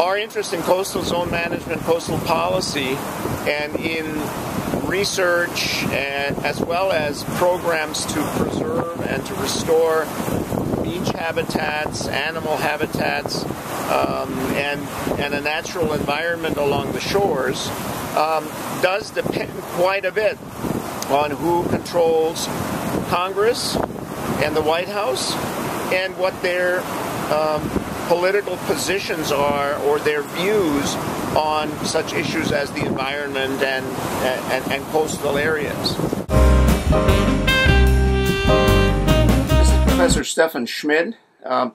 our interest in coastal zone management, coastal policy, and in research, and as well as programs to preserve and to restore beach habitats, animal habitats, and a natural environment along the shores, does depend quite a bit on who controls Congress and the White House and what their political positions are, or their views on such issues as the environment and coastal areas. This is Professor Steffen Schmidt. Right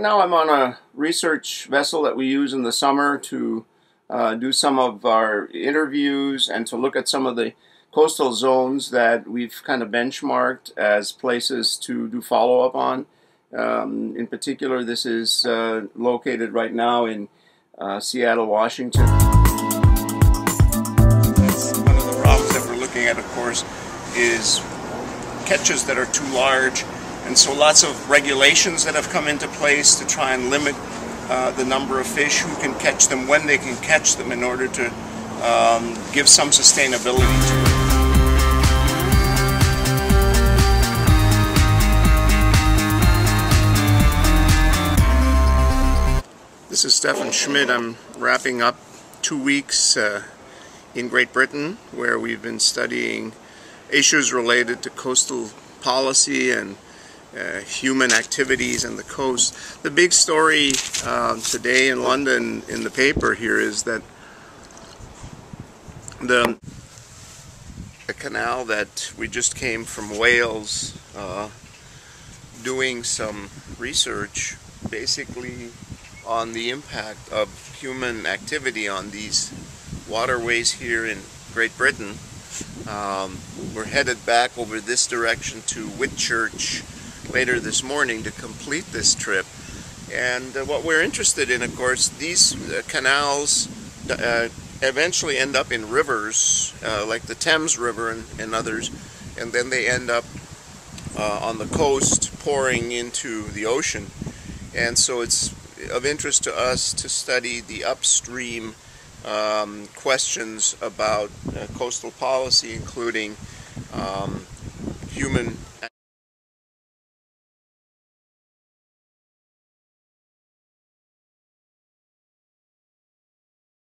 now I'm on a research vessel that we use in the summer to do some of our interviews and to look at some of the coastal zones that we've kind of benchmarked as places to do follow-up on. In particular, this is located right now in Seattle, Washington. That's one of the problems that we're looking at, of course, is catches that are too large, and so lots of regulations that have come into place to try and limit the number of fish, who can catch them, when they can catch them, in order to give some sustainability to it. This is Steffen Schmidt. I'm wrapping up 2 weeks in Great Britain, where we've been studying issues related to coastal policy and human activities on the coast. The big story today in London in the paper here is that the canal that we just came from Wales doing some research basically on the impact of human activity on these waterways here in Great Britain. We're headed back over this direction to Whitchurch later this morning to complete this trip. And what we're interested in, of course, these canals eventually end up in rivers like the Thames River and others, and then they end up on the coast pouring into the ocean. And so it's of interest to us to study the upstream questions about coastal policy, including human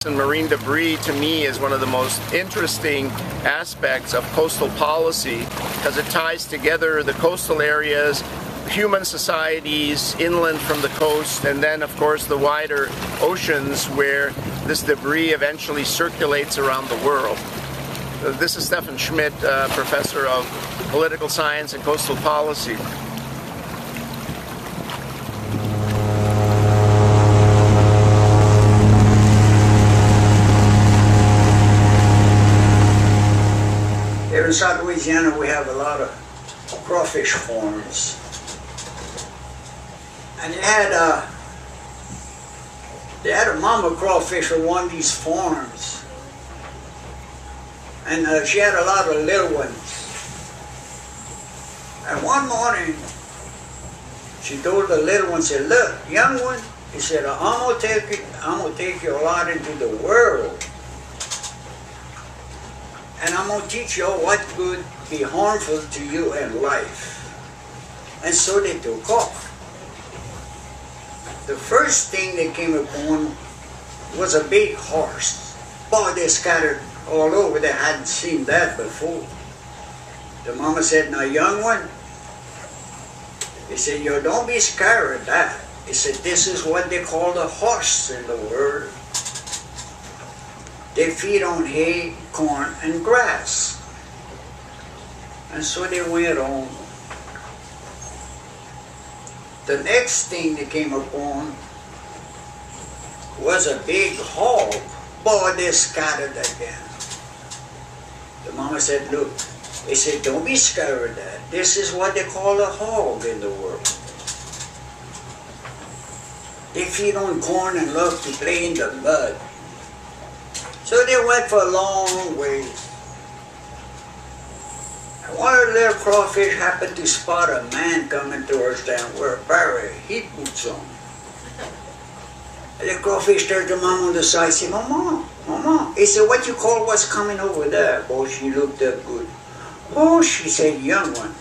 and marine debris. To me, is one of the most interesting aspects of coastal policy, because it ties together the coastal areas, human societies inland from the coast, and then of course the wider oceans where this debris eventually circulates around the world. This is Steffen Schmidt, Professor of Political Science and Coastal Policy. Here in South Louisiana we have a lot of crawfish farms. And they had a mama crawfish on one of these farms, and she had a lot of little ones. And one morning, she told the little one, said, "Look, young one," he said, I'm gonna take you out into the world, and I'm gonna teach you what could be harmful to you in life." And so they took off. The first thing they came upon was a big horse. Boy, they scattered all over. They hadn't seen that before. The mama said, "Now, young one," he said, "you don't be scared of that." He said, "This is what they call the horse in the world. They feed on hay, corn, and grass." And so they went on. The next thing they came upon was a big hog. Boy, they scattered again. The mama said, "Look," he said, "don't be scared of that. This is what they call a hog in the world. They feed on corn and love to play in the mud." So they went for a long ways. And one of the little crawfish happened to spot a man coming towards them with a pair of heat boots on. The crawfish turned to Mom on the side, said, Mama, Mama. He said, what you call what's coming over there? Boy, she looked up good. Oh, she said, young one.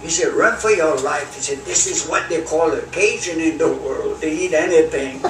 He said, run for your life. He said, this is what they call a Cajun in the world. They eat anything.